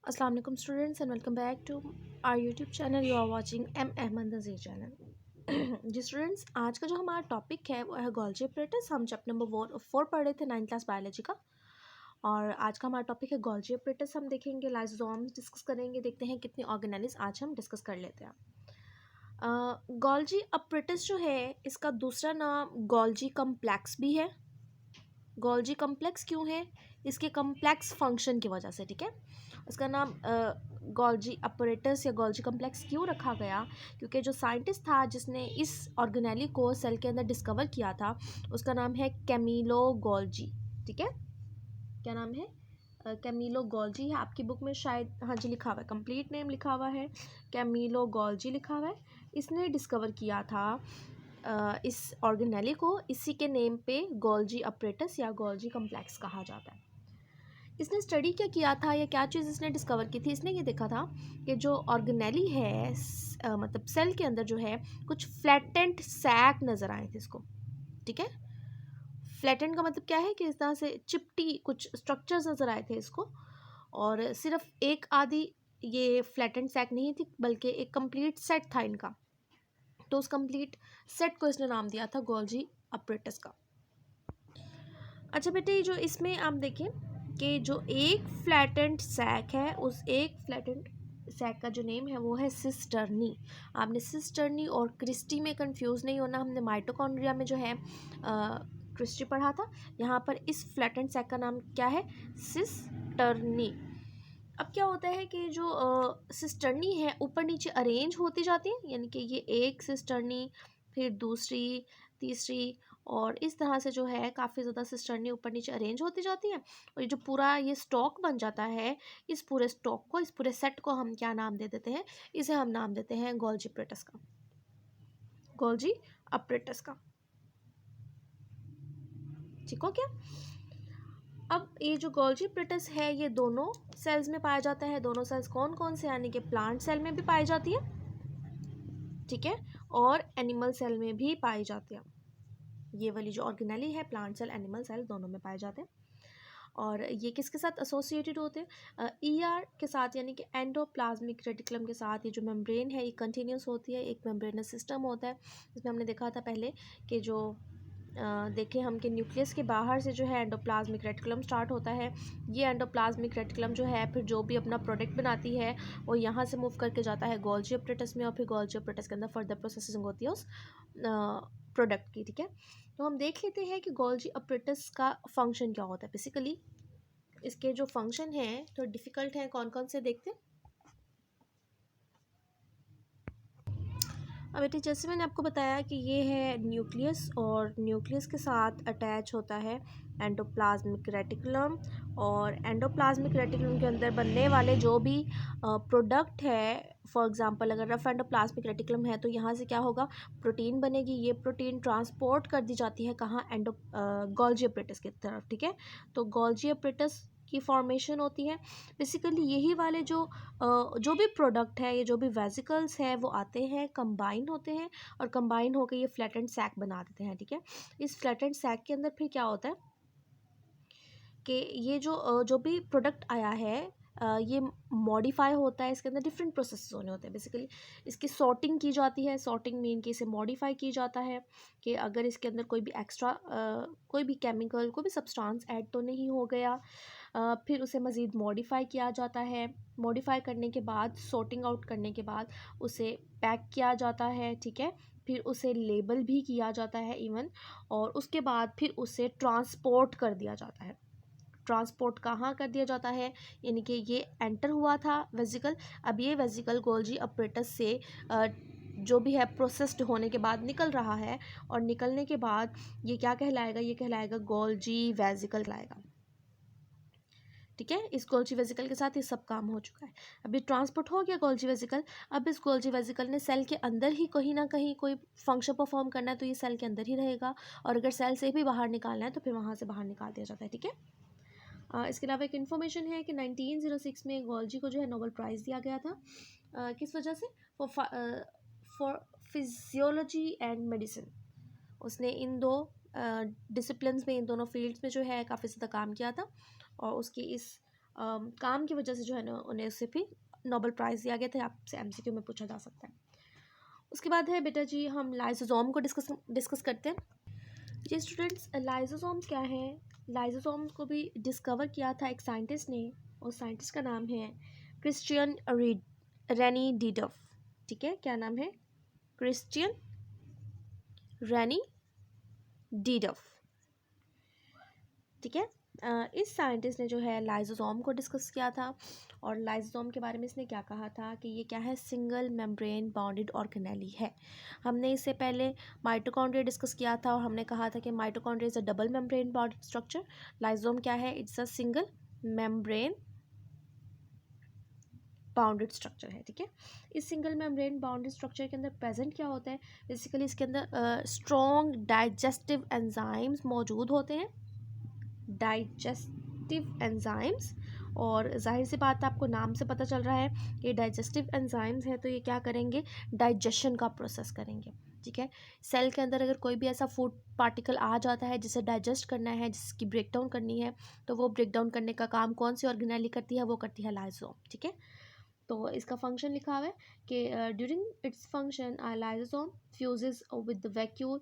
Assalamu alaikum students and welcome back to our YouTube channel. You are watching M Ahmed Nazir channel. Ji students, आज का जो हमारा topic है वो है गोल्जी ऑपरेटर्स. हम चैप्टर नंबर 4 पढ़ रहे थे 9th क्लास बायोलॉजी का, और आज का हमारा टॉपिक है गोल्जी ऑपरेटर्स. हम देखेंगे लाइसोसोम्स डिस्कस करेंगे, देखते हैं कितनी ऑर्गेनेल्स आज हम डिस्कस कर लेते हैं. गोल्जी ऑपरेटर्स जो है इसका दूसरा नाम गोल्जी कम्प्लेक्स भी है. गोल्जी कम्प्लेक्स क्यों है? इसके कम्प्लेक्स फंक्शन की वजह से. ठीक है, उसका नाम गोल्जी अपरेटस या गोल्जी कम्प्लेक्स क्यों रखा गया? क्योंकि जो साइंटिस्ट था जिसने इस ऑर्गेनेली को सेल के अंदर डिस्कवर किया था उसका नाम है कैमिलो गोल्जी. ठीक है, क्या नाम है? कैमिलो गोल्जी है. आपकी बुक में शायद हाँ जी लिखा हुआ है, कंप्लीट नेम लिखा हुआ है, कैमिलो गोल्जी लिखा हुआ है. इसने डिस्कवर किया था इस ऑर्गेनेली को. इसी के नेम पे गोल्जी अपरेटस या गोल्जी कम्प्लेक्स कहा जाता है. इसने स्टडी क्या किया था या क्या चीज़ इसने डिस्कवर की थी? इसने ये देखा था कि जो ऑर्गेनेली है मतलब सेल के अंदर जो है कुछ फ्लैटेंड सैक नज़र आए थे इसको. ठीक है, फ्लैटेंड का मतलब क्या है कि इस तरह से चिपटी कुछ स्ट्रक्चर्स नज़र आए थे इसको, और सिर्फ एक आधी ये फ्लैटेंड सैक नहीं थी बल्कि एक कंप्लीट सेट था इनका. तो उस कंप्लीट सेट को इसने नाम दिया था गोल्जी अपरेटस का. अच्छा बेटे, जो इसमें आप देखें कि जो एक फ्लैटेंड सैक है उस एक फ्लैटेंड सैक का जो नेम है वो है सिस्टर्नी. आपने सिस्टर्नी और क्रिस्टी में कंफ्यूज नहीं होना. हमने माइटोकॉन्ड्रिया में जो है क्रिस्टी पढ़ा था. यहाँ पर इस फ्लैटेंड सैक का नाम क्या है? सिस्टर्नी. अब क्या होता है कि जो सिस्टर्नी है ऊपर नीचे अरेंज होती जाती है, यानी कि ये एक सिस्टर्नी, फिर दूसरी, तीसरी, और इस तरह से जो है काफ़ी ज़्यादा सिस्टर्नी ऊपर नीचे अरेंज होती जाती है. और ये जो पूरा ये स्टॉक बन जाता है, इस पूरे स्टॉक को, इस पूरे सेट को हम क्या नाम दे देते हैं? इसे हम नाम देते हैं गोल्जी अपरेटस का. गोल्जी अपरेटस का. ठीक हो क्या? अब ये जो गोल्जी अपरेटस है ये दोनों सेल्स में पाया जाता है. दोनों सेल्स कौन कौन से? यानी कि प्लांट सेल में भी पाई जाती है, ठीक है, और एनिमल सेल में भी पाई जाती है. ये वाली जो ऑर्गेनेली है प्लांट सेल एनिमल सेल दोनों में पाए जाते हैं. और ये किसके साथ एसोसिएटेड होते हैं? ईआर के साथ, यानी कि एंडोप्लाज्मिक रेटिकुलम के साथ. ये जो मेम्ब्रेन है ये कंटिन्यूस होती है, एक मेम्ब्रेनस सिस्टम होता है. इसमें हमने देखा था पहले कि जो देखें हम कि न्यूक्लियस के बाहर से जो है एंडोप्लाज्मिक रेटिकुलम स्टार्ट होता है. ये एंडोप्लाज्मिक रेटिकुलम जो है फिर जो भी अपना प्रोडक्ट बनाती है वो यहाँ से मूव करके जाता है गोल्जी अपरेटस में, और फिर गोल्जी अपरेटस के अंदर फर्दर प्रोसेसिंग होती है उस प्रोडक्ट की. ठीक है, तो हम देख लेते हैं कि गोल्जी अपरेटस का फंक्शन क्या होता है. बेसिकली इसके जो फंक्शन हैं तो डिफ़िकल्ट हैं, कौन कौन से देखते हैं. अब बेटे, जैसे मैंने आपको बताया कि ये है न्यूक्लियस, और न्यूक्लियस के साथ अटैच होता है एंडोप्लाज्मिक रेटिकुलम, और एंडोप्लाज्मिक रेटिकुलम के अंदर बनने वाले जो भी प्रोडक्ट है, फॉर एग्जांपल अगर रफ एंडोप्लाज्मिक रेटिकुलम है तो यहाँ से क्या होगा? प्रोटीन बनेगी. ये प्रोटीन ट्रांसपोर्ट कर दी जाती है कहाँ? गोल्जी अपरेटस की तरफ. ठीक है, तो गोल्जी अपरेटस की फॉर्मेशन होती है. बेसिकली यही वाले जो भी प्रोडक्ट है, ये जो भी वेसिकल्स है वो आते हैं, कंबाइन होते हैं, और कंबाइन होकर ये फ्लैटेंड सैक बना देते हैं. ठीक है, इस फ्लैटेंड सैक के अंदर फिर क्या होता है कि ये जो भी प्रोडक्ट आया है ये मॉडिफाई होता है. इसके अंदर डिफरेंट प्रोसेस होने होते हैं. बेसिकली इसकी सॉर्टिंग की जाती है. सॉर्टिंग मीन कि इसे मॉडिफाई की जाता है कि अगर इसके अंदर कोई भी एक्स्ट्रा कोई भी केमिकल, कोई भी सब्सटेंस ऐड तो नहीं हो गया. फिर उसे मज़ीद मॉडिफाई किया जाता है. मॉडिफाई करने के बाद, सॉर्टिंग आउट करने के बाद उसे पैक किया जाता है. ठीक है, फिर उसे लेबल भी किया जाता है इवन, और उसके बाद फिर उसे ट्रांसपोर्ट कर दिया जाता है. ट्रांसपोर्ट कहाँ कर दिया जाता है? यानी कि ये एंटर हुआ था वेसिकल. अब ये वेसिकल गोल्जी अपरेटस से जो भी है प्रोसेस्ड होने के बाद निकल रहा है, और निकलने के बाद ये क्या कहलाएगा? ये कहलाएगा गोल्जी वेसिकल कहलाएगा. ठीक है, इस गोल्जी वेसिकल के साथ ये सब काम हो चुका है. अभी ट्रांसपोर्ट हो गया गोल्जी वेसिकल. अब इस गोल्जी वेसिकल ने सेल के अंदर ही कहीं ना कहीं कोई फंक्शन परफॉर्म करना है तो ये सेल के अंदर ही रहेगा, और अगर सेल से भी बाहर निकालना है तो फिर वहाँ से बाहर निकाल दिया जाता है. ठीक है, इसके अलावा एक इन्फॉर्मेशन है कि 1906 में गोल्जी को जो है नोबेल प्राइज़ दिया गया था. किस वजह से? For physiology and medicine. उसने इन दो डिसिप्लिन्स में, इन दोनों फील्ड्स में जो है काफ़ी ज़्यादा काम किया था, और उसकी इस काम की वजह से जो है ना उन्हें उससे भी नोबेल प्राइज़ दिया गया था। आपसे एमसीक्यू में पूछा जा सकता है। उसके बाद है बेटा जी हम लाइसोसोम को डिस्कस करते हैं। जी स्टूडेंट्स, लाइसोसोम्स क्या है? लाइसोसोम्स को भी डिस्कवर किया था एक साइंटिस्ट ने, और साइंटिस्ट का नाम है क्रिस्टियन रेनी डीडफ। ठीक है, क्या नाम है? क्रिस्टियन रेनी डीडफ। ठीक है, इस साइंटिस्ट ने जो है लाइसोसोम को डिस्कस किया था, और लाइसोसोम के बारे में इसने क्या कहा था कि ये क्या है? सिंगल मेम्ब्रेन बाउंडेड ऑर्गेनेली है। हमने इससे पहले माइटोकॉन्ड्रिया डिस्कस किया था, और हमने कहा था कि mitochondria is a double membrane bounded structure. Lysosome क्या है? It's a single membrane bounded structure है। ठीक है, इस सिंगल मेम्ब्रेन बाउंडेड स्ट्रक्चर के अंदर प्रेजेंट क्या होता है? बेसिकली इसके अंदर स्ट्रॉन्ग डाइजेस्टिव एंजाइम्स मौजूद होते हैं, डाइजेस्टिव एंजाइम्स। और जाहिर सी बात है, आपको नाम से पता चल रहा है कि डाइजेस्टिव एंजाइम्स है, तो ये क्या करेंगे? डाइजेशन का प्रोसेस करेंगे। ठीक है, सेल के अंदर अगर कोई भी ऐसा फूड पार्टिकल आ जाता है जिसे डाइजेस्ट करना है, जिसकी ब्रेकडाउन करनी है, तो वो ब्रेकडाउन करने का काम कौन सी ऑर्गेनेली करती है? वो करती है लाइसोसोम। ठीक है, तो इसका फंक्शन लिखा हुआ है कि during its function lysosome fuses with the vacuole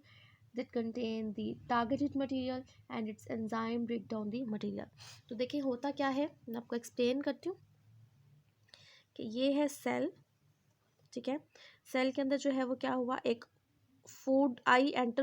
that contain the targeted material and its enzyme break down the material। तो देखिए होता क्या है, मैं आपको एक्सप्लेन करती हूँ कि ये है सेल। ठीक है, सेल के अंदर जो है वो क्या हुआ, एक फूड एंटर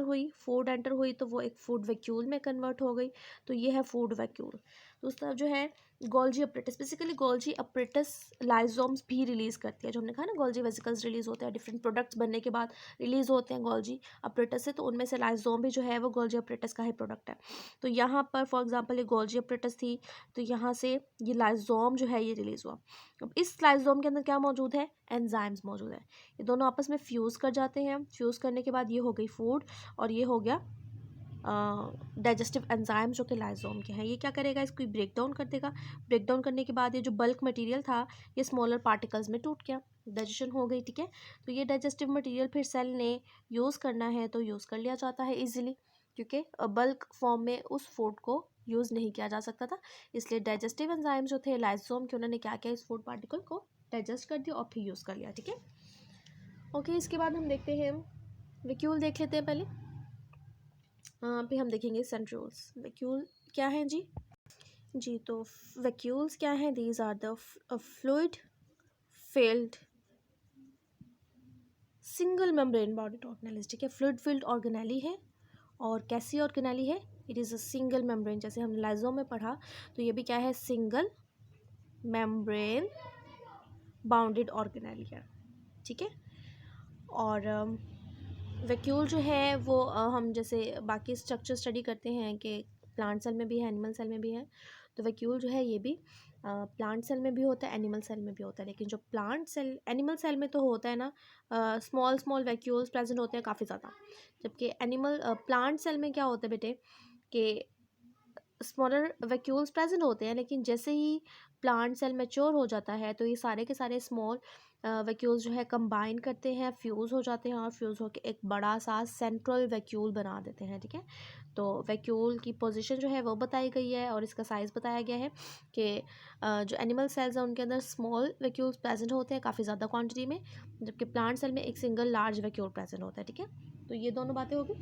हुई तो वो एक फूड वैक्यूल में कन्वर्ट हो गई, तो ये है फूड वैक्यूल। तो उस तरफ जो है Golgi apparatus, basically Golgi apparatus lysosomes भी रिलीज़ करती है। जो हमने कहा ना गोल्जी वेसिकल्स रिलीज़ होते हैं डिफरेंट प्रोडक्ट्स बनने के बाद, रिलीज़ होते हैं गोल्जी अपरेटस से, तो उनमें से लाइसोम भी जो है वो गोल्जी अपरेटस का ही प्रोडक्ट है। तो यहाँ पर फॉर एग्जाम्पल ये गोल्जी अपरेटस थी, तो यहाँ से ये लाइसोम जो है ये रिलीज़ हुआ। अब इस लाइसोम के अंदर क्या मौजूद है? एंजाइम्स मौजूद है। ये दोनों आपस में फ्यूज़ कर जाते हैं। फ्यूज़ करने के बाद ये हो गई फूड, और ये हो गया डाइजेस्टिव एंजाइम जो कि लाइसोम के हैं। ये क्या करेगा? इसको ब्रेक डाउन कर देगा। ब्रेक डाउन करने के बाद ये जो बल्क मटेरियल था ये स्मॉलर पार्टिकल्स में टूट गया, डाइजेशन हो गई। ठीक है, तो ये डाइजेस्टिव मटेरियल फिर सेल ने यूज़ करना है तो यूज़ कर लिया जाता है ईजिली, क्योंकि बल्क फॉर्म में उस फूड को यूज़ नहीं किया जा सकता था। इसलिए डाइजेस्टिव एंजाइम जो थे लाइसोम के, उन्होंने क्या किया? इस फूड पार्टिकल को डाइजेस्ट कर दिया और फिर यूज़ कर लिया। ठीक है, ओके, इसके बाद हम देखते हैं वैक्यूल, देख लेते हैं पहले। फिर हम देखेंगे सेंट्रियोल्स। वैक्यूल क्या है जी? जी, तो वैक्यूल्स क्या हैं? These are the fluid filled single membrane body organelle. ठीक है, फ्लूइड फिल्ड ऑर्गेनेली है, और कैसी ऑर्गेनेली है? It is a single membrane. जैसे हमने लाइसोम में पढ़ा, तो ये भी क्या है? सिंगल मेम्ब्रेन बाउंडेड ऑर्गेनेली है। ठीक है, और वैक्यूल जो है वो हम जैसे बाकी स्ट्रक्चर स्टडी करते हैं कि प्लांट सेल में भी है, एनिमल सेल में भी है, तो वैक्यूल जो है ये भी प्लांट सेल में भी होता है, एनिमल सेल में भी होता है। लेकिन जो प्लांट सेल, एनिमल सेल में तो होता है ना स्मॉल स्मॉल वैक्यूल्स प्रेजेंट होते हैं काफ़ी ज़्यादा, जबकि प्लांट सेल में क्या होता है बेटे कि स्मॉलर वैक्यूल्स प्रेजेंट होते हैं, लेकिन जैसे ही प्लांट सेल मैच्योर हो जाता है तो ये सारे के सारे स्मॉल वैक्यूल्स जो है कंबाइन करते हैं, फ्यूज़ हो जाते हैं, और फ्यूज़ होकर एक बड़ा सा सेंट्रल वैक्यूल बना देते हैं। ठीक है, तो वैक्यूल की पोजीशन जो है वो बताई गई है, और इसका साइज़ बताया गया है कि जो एनिमल सेल्स हैं उनके अंदर स्मॉल वैक्यूल्स प्रेजेंट होते हैं काफ़ी ज़्यादा क्वान्टिटी में, जबकि प्लांट सेल में एक सिंगल लार्ज वैक्यूल प्रेजेंट होता है। ठीक है, तो ये दोनों बातें होगी।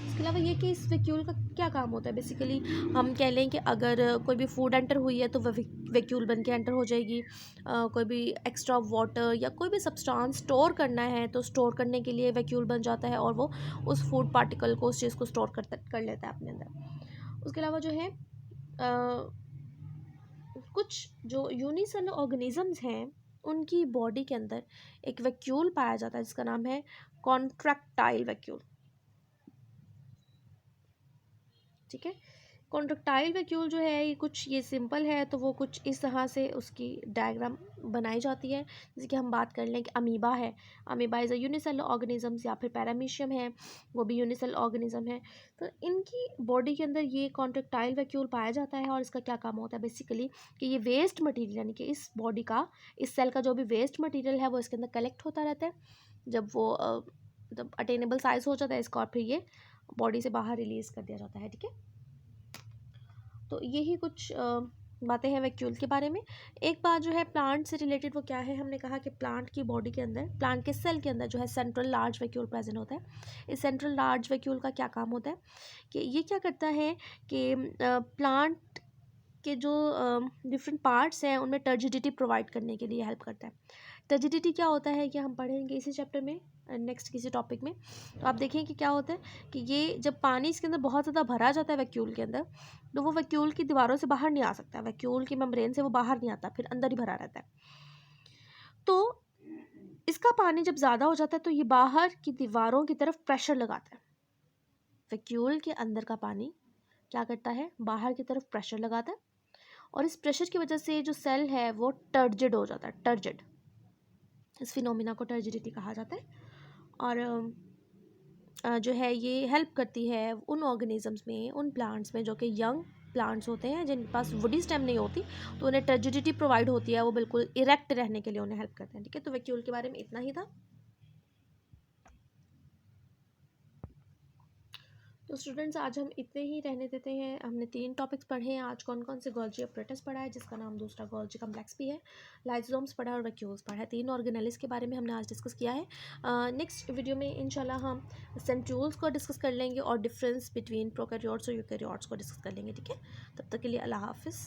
इसके अलावा ये कि इस वैक्यूल का क्या काम होता है? बेसिकली हम कह लें कि अगर कोई भी फूड एंटर हुई है तो वह वैक्यूल बन के एंटर हो जाएगी। कोई भी एक्स्ट्रा वाटर या कोई भी सब्सटेंस स्टोर करना है तो स्टोर करने के लिए वैक्यूल बन जाता है, और वो उस फूड पार्टिकल को, उस चीज़ को स्टोर कर लेता है अपने अंदर। उसके अलावा जो है कुछ जो यूनिसेलुलर ऑर्गेनिजम्स हैं उनकी बॉडी के अंदर एक वैक्यूल पाया जाता है जिसका नाम है कॉन्ट्रैक्टाइल वैक्यूल। ठीक है, कॉन्ट्रैक्टाइल वैक्यूल जो है ये सिंपल है, तो वो कुछ इस तरह से उसकी डायग्राम बनाई जाती है। जैसे कि हम बात कर लें कि अमीबा है, amoeba is a unicellular organisms, या फिर पैरामीशियम है वो भी यूनिसेलुलर ऑर्गेनिज्म है। तो इनकी बॉडी के अंदर ये कॉन्ट्रैक्टाइल वैक्यूल पाया जाता है, और इसका क्या काम होता है बेसिकली कि ये वेस्ट मटीरियल, यानी कि इस बॉडी का, इस सेल का जो भी वेस्ट मटीरियल है वो इसके अंदर कलेक्ट होता रहता है। जब वो मतलब अटेनेबल साइज हो जाता है इसका, और फिर ये बॉडी से बाहर रिलीज़ कर दिया जाता है। ठीक है, तो यही कुछ बातें हैं वैक्यूल के बारे में। एक बात जो है प्लांट से रिलेटेड वो क्या है, हमने कहा कि प्लांट की बॉडी के अंदर, प्लांट के सेल के अंदर जो है सेंट्रल लार्ज वैक्यूल प्रेजेंट होता है। इस सेंट्रल लार्ज वैक्यूल का क्या काम होता है कि ये क्या करता है कि प्लांट के जो डिफरेंट पार्ट्स हैं उनमें टर्जिडिटी प्रोवाइड करने के लिए हेल्प करता है। टर्जिडिटी क्या होता है कि हम पढ़ेंगे इसी चैप्टर में नेक्स्ट किसी टॉपिक में। तो आप देखें कि क्या होता है कि ये जब पानी इसके अंदर बहुत ज़्यादा भरा जाता है वैक्यूल के अंदर, तो वो वैक्यूल की दीवारों से बाहर नहीं आ सकता, वैक्यूल की मेम्ब्रेन से वो बाहर नहीं आता, फिर अंदर ही भरा रहता है। तो इसका पानी जब ज़्यादा हो जाता है तो ये बाहर की दीवारों की तरफ प्रेशर लगाता है। वैक्यूल के अंदर का पानी क्या करता है, बाहर की तरफ प्रेशर लगाता है, और इस प्रेशर की वजह से जो सेल है वो टर्जिड हो जाता है, टर्जिड। इस फिनोमिना को टर्जिडिटी कहा जाता है। और जो है ये हेल्प करती है उन ऑर्गेनिजम्स में, उन प्लांट्स में जो कि यंग प्लांट्स होते हैं, जिनके पास वुडी स्टेम नहीं होती, तो उन्हें टर्जिडिटी प्रोवाइड होती है, वो बिल्कुल इरेक्ट रहने के लिए उन्हें हेल्प करते हैं। ठीक है, तो वैक्यूल के बारे में इतना ही था। तो स्टूडेंट्स आज हम इतने ही रहने देते हैं। हमने 3 टॉपिक्स पढ़े हैं आज। कौन कौन से? गोल्जी अपरेटस पढ़ा है जिसका नाम दूसरा गोल्जी कम्प्लेक्स भी है, लाइसोसोम्स पढ़ा है और वैक्यूल्स पढ़ा है। 3 ऑर्गेनेलिस के बारे में हमने आज डिस्कस किया है। नेक्स्ट वीडियो में इंशाल्लाह हम सेंट्रियोल्स को डिस्कस कर लेंगे और डिफरेंस बिटवीन प्रोकैरियोट्स और यूकैरियोट्स को डिस्कस कर लेंगे। ठीक है, तब तक के लिए अल्लाह हाफिज़।